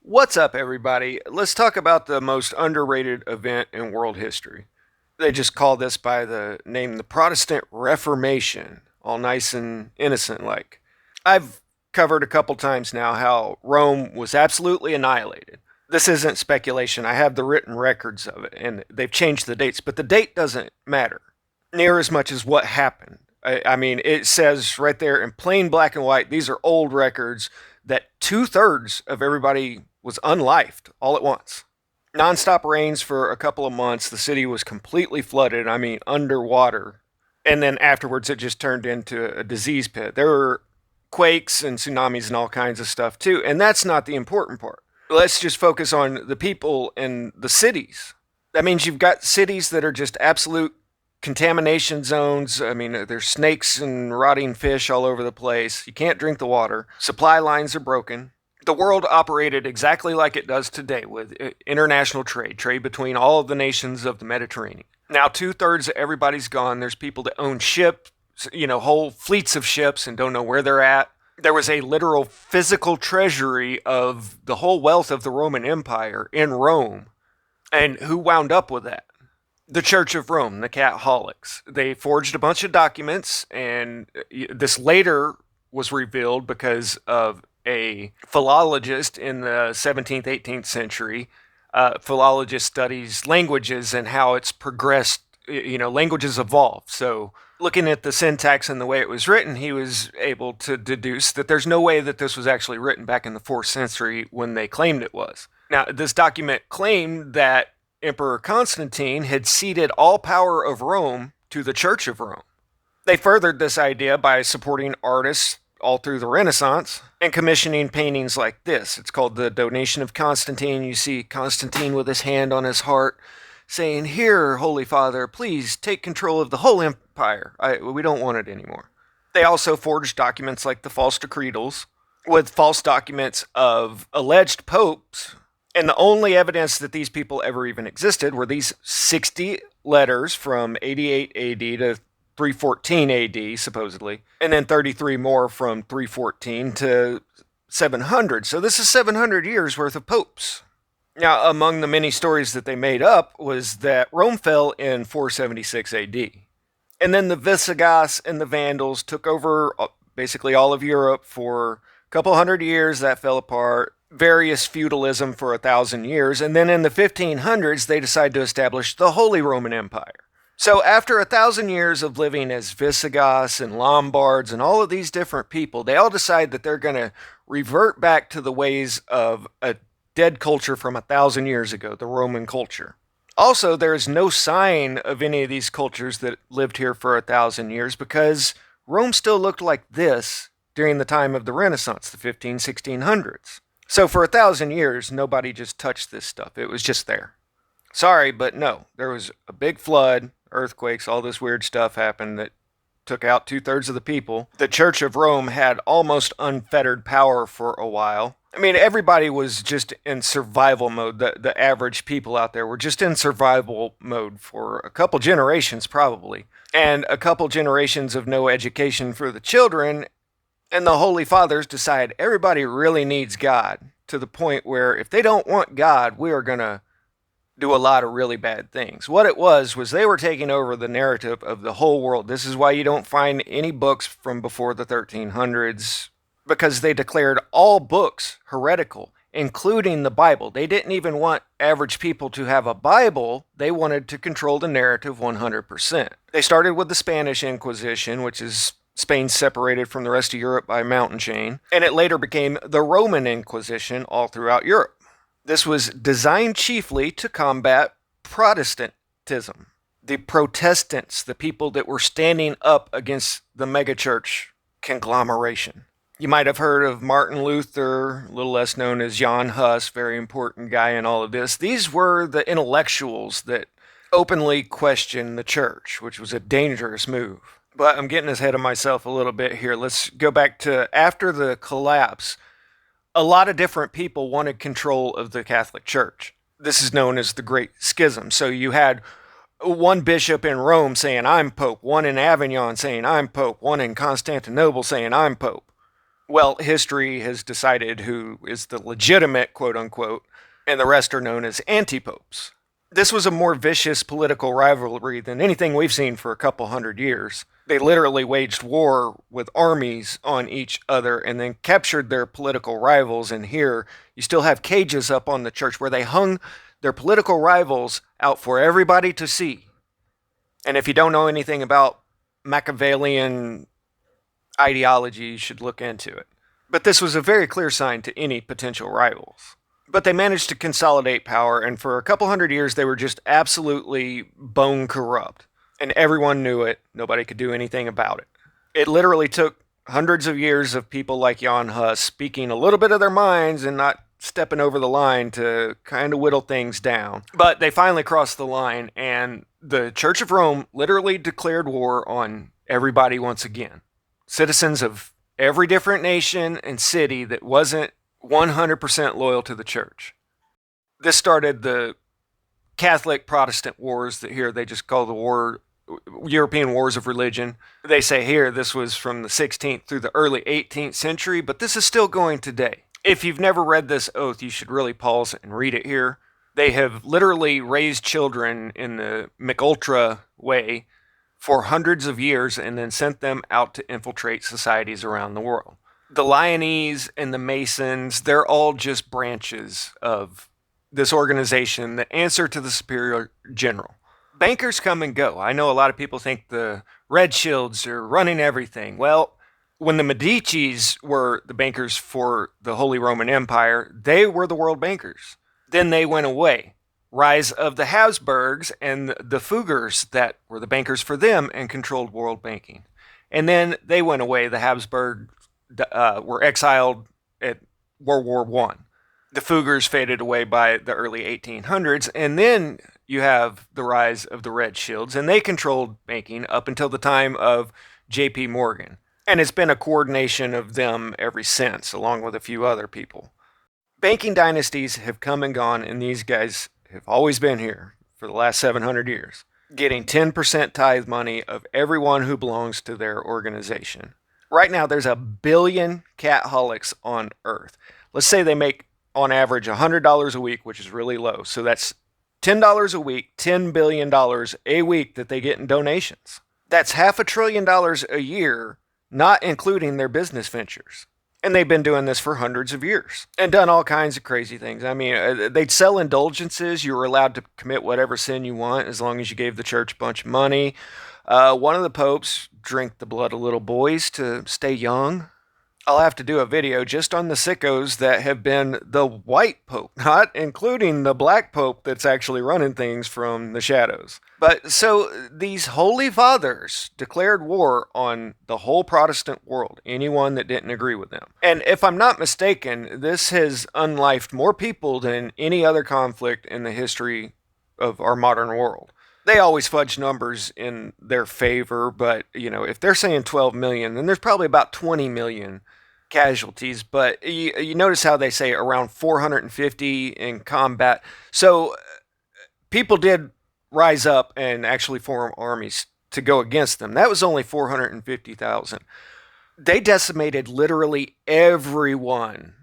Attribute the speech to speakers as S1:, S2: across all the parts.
S1: What's up, everybody? Let's talk about the most underrated event in world history. They just call this by the name the Protestant Reformation, all nice and innocent like. I've covered a couple times now how Rome was absolutely annihilated. This isn't speculation. I have the written records of it, and they've changed the dates, but the date doesn't matter near as much as what happened. I mean, it says right there in plain black and white, these are old records, that two-thirds of everybody was unlifed all at once. Nonstop rains for a couple of months. The city was completely flooded. I mean, underwater. And then afterwards, it just turned into a disease pit. There were quakes and tsunamis and all kinds of stuff too. And that's not the important part. Let's just focus on the people in the cities. That means you've got cities that are just absolute contamination zones. I mean, there's snakes and rotting fish all over the place. You can't drink the water. Supply lines are broken. The world operated exactly like it does today with international trade between all of the nations of the Mediterranean. Now, two-thirds of everybody's gone. There's people that own ships, whole fleets of ships and don't know where they're at. There was a literal physical treasury of the whole wealth of the Roman Empire in Rome. And who wound up with that? The Church of Rome, the Catholics. They forged a bunch of documents, and this later was revealed because of a philologist in the 17th, 18th century. Philologist studies languages and how it's progressed. Languages evolve. So, looking at the syntax and the way it was written, he was able to deduce that there's no way that this was actually written back in the 4th century when they claimed it was. Now, this document claimed that Emperor Constantine had ceded all power of Rome to the Church of Rome. They furthered this idea by supporting artists all through the Renaissance and commissioning paintings like this. It's called the Donation of Constantine. You see Constantine with his hand on his heart saying, "Here, Holy Father, please take control of the whole empire. We don't want it anymore." They also forged documents like the false decretals with false documents of alleged popes. And the only evidence that these people ever even existed were these 60 letters from 88 AD to 314 AD, supposedly, and then 33 more from 314 to 700. So this is 700 years worth of popes. Now, among the many stories that they made up was that Rome fell in 476 AD. And then the Visigoths and the Vandals took over basically all of Europe for a couple hundred years. That fell apart. Various feudalism for 1,000 years, and then in the 1500s they decide to establish the Holy Roman Empire. So after 1,000 years of living as Visigoths and Lombards and all of these different people, they all decide that they're going to revert back to the ways of a dead culture from 1,000 years ago, the Roman culture. Also, there is no sign of any of these cultures that lived here for 1,000 years because Rome still looked like this during the time of the Renaissance, the 1600s. So for 1,000 years, nobody just touched this stuff. It was just there. Sorry, but no. There was a big flood, earthquakes, all this weird stuff happened that took out two-thirds of the people. The Church of Rome had almost unfettered power for a while. I mean, everybody was just in survival mode. The average people out there were just in survival mode for a couple generations, probably. And a couple generations of no education for the children. And the Holy Fathers decide everybody really needs God to the point where if they don't want God, we are going to do a lot of really bad things. What it was they were taking over the narrative of the whole world. This is why you don't find any books from before the 1300s, because they declared all books heretical, including the Bible. They didn't even want average people to have a Bible. They wanted to control the narrative 100%. They started with the Spanish Inquisition, which is Spain separated from the rest of Europe by a mountain chain, and it later became the Roman Inquisition all throughout Europe. This was designed chiefly to combat Protestantism, the Protestants, the people that were standing up against the megachurch conglomeration. You might have heard of Martin Luther, a little less known as Jan Hus, very important guy in all of this. These were the intellectuals that openly questioned the church, which was a dangerous move. But I'm getting ahead of myself a little bit here. Let's go back to after the collapse. A lot of different people wanted control of the Catholic Church. This is known as the Great Schism. So you had one bishop in Rome saying, "I'm Pope," one in Avignon saying, "I'm Pope," one in Constantinople saying, "I'm Pope." Well, history has decided who is the legitimate quote unquote, and the rest are known as anti-popes. This was a more vicious political rivalry than anything we've seen for a couple hundred years. They literally waged war with armies on each other and then captured their political rivals. And here, you still have cages up on the church where they hung their political rivals out for everybody to see. And if you don't know anything about Machiavellian ideology, you should look into it. But this was a very clear sign to any potential rivals. But they managed to consolidate power, and for a couple hundred years, they were just absolutely bone corrupt. And everyone knew it. Nobody could do anything about it. It literally took hundreds of years of people like Jan Hus speaking a little bit of their minds and not stepping over the line to kind of whittle things down. But they finally crossed the line, and the Church of Rome literally declared war on everybody once again. Citizens of every different nation and city that wasn't 100% loyal to the church. This started the Catholic Protestant wars that here they just call the European Wars of Religion. They say here this was from the 16th through the early 18th century, but this is still going today. If you've never read this oath, you should really pause and read it here. They have literally raised children in the McUltra way for hundreds of years and then sent them out to infiltrate societies around the world. The Lyonese and the Masons, they're all just branches of this organization that answer to the superior general. Bankers come and go. I know a lot of people think the Red Shields are running everything. Well, when the Medicis were the bankers for the Holy Roman Empire, they were the world bankers. Then they went away. Rise of the Habsburgs and the Fuggers that were the bankers for them and controlled world banking. And then they went away. The Habsburgs were exiled at World War I. The Fuggers faded away by the early 1800s, and then you have the rise of the Red Shields, and they controlled banking up until the time of J.P. Morgan. And it's been a coordination of them ever since, along with a few other people. Banking dynasties have come and gone, and these guys have always been here for the last 700 years, getting 10% tithe money of everyone who belongs to their organization. Right now, there's 1 billion catholics on Earth. Let's say they make, on average, $100 a week, which is really low. So that's $10 a week, $10 billion a week that they get in donations. That's $500 billion a year, not including their business ventures. And they've been doing this for hundreds of years and done all kinds of crazy things. I mean, they'd sell indulgences. You were allowed to commit whatever sin you want as long as you gave the church a bunch of money. One of the popes drank the blood of little boys to stay young. I'll have to do a video just on the sickos that have been the white pope, not including the black pope that's actually running things from the shadows. But so these holy fathers declared war on the whole Protestant world, anyone that didn't agree with them. And if I'm not mistaken, this has unlifed more people than any other conflict in the history of our modern world. They always fudge numbers in their favor, but if they're saying 12 million, then there's probably about 20 million casualties. But you notice how they say around 450 in combat. So people did rise up and actually form armies to go against them. That was only 450,000. They decimated literally everyone.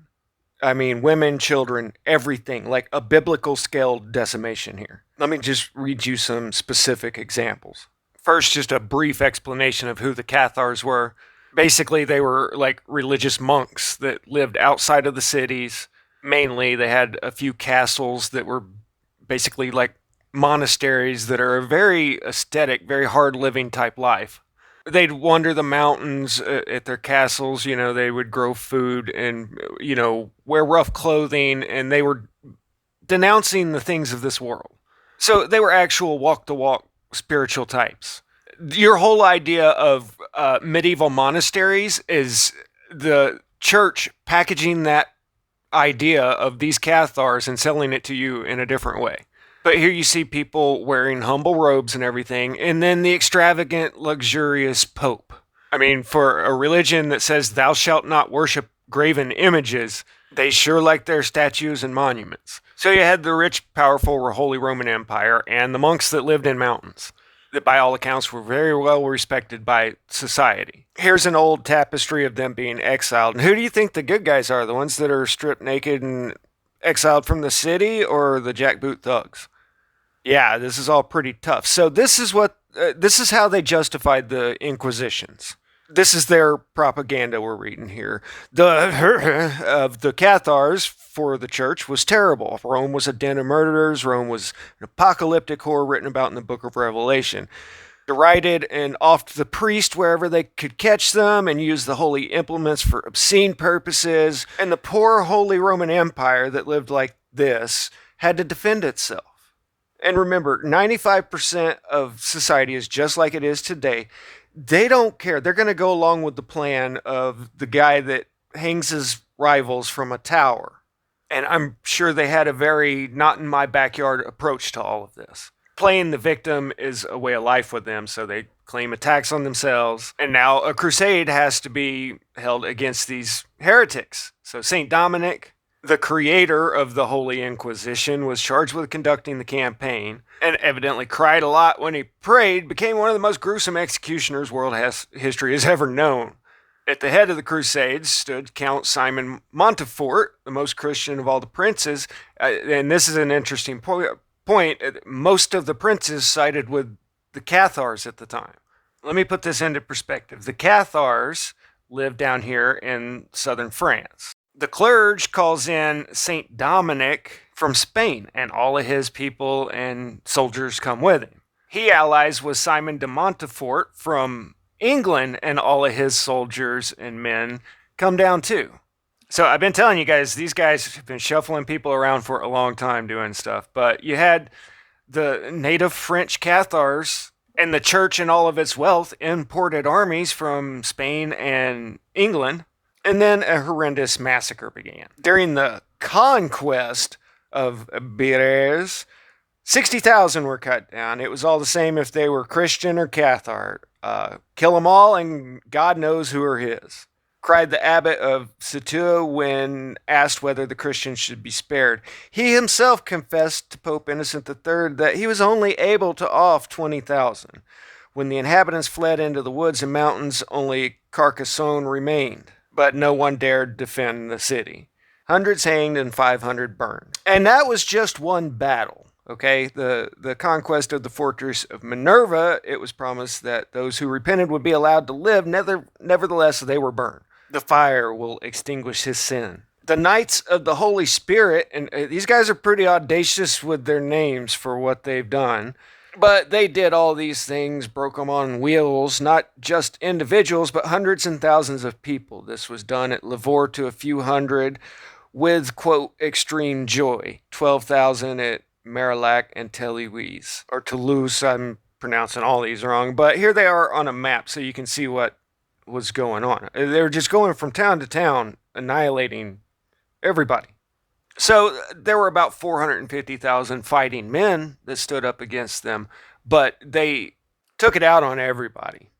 S1: I mean, women, children, everything, like a biblical scale decimation here. Let me just read you some specific examples. First, just a brief explanation of who the Cathars were. Basically, they were like religious monks that lived outside of the cities. Mainly, they had a few castles that were basically like monasteries that are a very aesthetic, very hard living type life. They'd wander the mountains at their castles. They would grow food and, wear rough clothing, and they were denouncing the things of this world. So they were actual walk-the-walk spiritual types. Your whole idea of medieval monasteries is the church packaging that idea of these Cathars and selling it to you in a different way. But here you see people wearing humble robes and everything, and then the extravagant, luxurious pope. I mean, for a religion that says thou shalt not worship graven images, they sure like their statues and monuments. So you had the rich, powerful Holy Roman Empire and the monks that lived in mountains. that by all accounts were very well respected by society. Here's an old tapestry of them being exiled. And who do you think the good guys are? The ones that are stripped naked and exiled from the city, or the jackboot thugs? Yeah, this is all pretty tough. So this is how they justified the Inquisitions. This is their propaganda we're reading here. The of the Cathars for the church was terrible. Rome was a den of murderers. Rome was an apocalyptic horror written about in the book of Revelation. Derided and offed the priest wherever they could catch them and used the holy implements for obscene purposes. And the poor Holy Roman Empire that lived like this had to defend itself. And remember, 95% of society is just like it is today. They don't care. They're going to go along with the plan of the guy that hangs his rivals from a tower. And I'm sure they had a very not in my backyard approach to all of this. Playing the victim is a way of life with them, so they claim attacks on themselves. And now a crusade has to be held against these heretics. So St. Dominic, the creator of the Holy Inquisition, was charged with conducting the campaign and evidently cried a lot when he prayed, became one of the most gruesome executioners world history has ever known. At the head of the Crusades stood Count Simon Montfort, the most Christian of all the princes. And this is an interesting point. Most of the princes sided with the Cathars at the time. Let me put this into perspective. The Cathars lived down here in southern France. The clergy calls in St. Dominic from Spain, and all of his people and soldiers come with him. He allies with Simon de Montfort from England, and all of his soldiers and men come down too. So I've been telling you guys, these guys have been shuffling people around for a long time doing stuff. But you had the native French Cathars and the church and all of its wealth imported armies from Spain and England. And then a horrendous massacre began. During the conquest of Beres, 60,000 were cut down. It was all the same if they were Christian or Cathar. Kill them all and God knows who are his. Cried the abbot of Ceuta when asked whether the Christians should be spared. He himself confessed to Pope Innocent III that he was only able to off 20,000. When the inhabitants fled into the woods and mountains, only Carcassonne remained. But no one dared defend the city. Hundreds hanged and 500 burned. And that was just one battle, okay? The conquest of the fortress of Minerva, it was promised that those who repented would be allowed to live. Nevertheless, they were burned. The fire will extinguish his sin. The Knights of the Holy Spirit, and these guys are pretty audacious with their names for what they've done. But they did all these things, broke them on wheels, not just individuals, but hundreds and thousands of people. This was done at Lavore to a few hundred with, quote, extreme joy. 12,000 at Marillac and Toulouse. Or Toulouse, I'm pronouncing all these wrong. But here they are on a map so you can see what was going on. They were just going from town to town, annihilating everybody. So there were about 450,000 fighting men that stood up against them, but they took it out on everybody.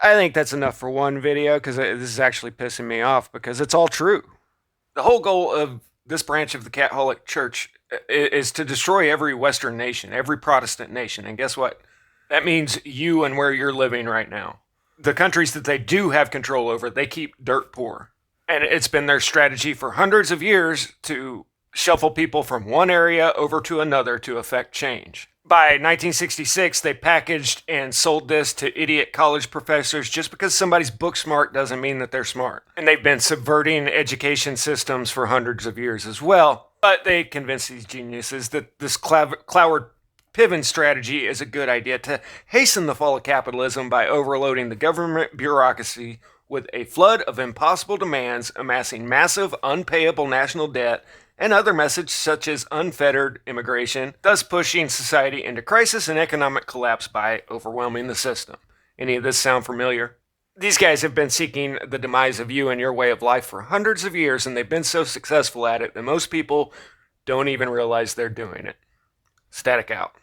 S1: I think that's enough for one video because this is actually pissing me off because it's all true. The whole goal of this branch of the Catholic Church is to destroy every Western nation, every Protestant nation. And guess what? That means you and where you're living right now. The countries that they do have control over, they keep dirt poor. And it's been their strategy for hundreds of years to shuffle people from one area over to another to effect change. By 1966, they packaged and sold this to idiot college professors. Just because somebody's book smart doesn't mean that they're smart. And they've been subverting education systems for hundreds of years as well. But they convinced these geniuses that this Cloward Piven strategy is a good idea to hasten the fall of capitalism by overloading the government bureaucracy with a flood of impossible demands, amassing massive unpayable national debt, and other messages such as unfettered immigration, thus pushing society into crisis and economic collapse by overwhelming the system. Any of this sound familiar? These guys have been seeking the demise of you and your way of life for hundreds of years, and they've been so successful at it that most people don't even realize they're doing it. Static out.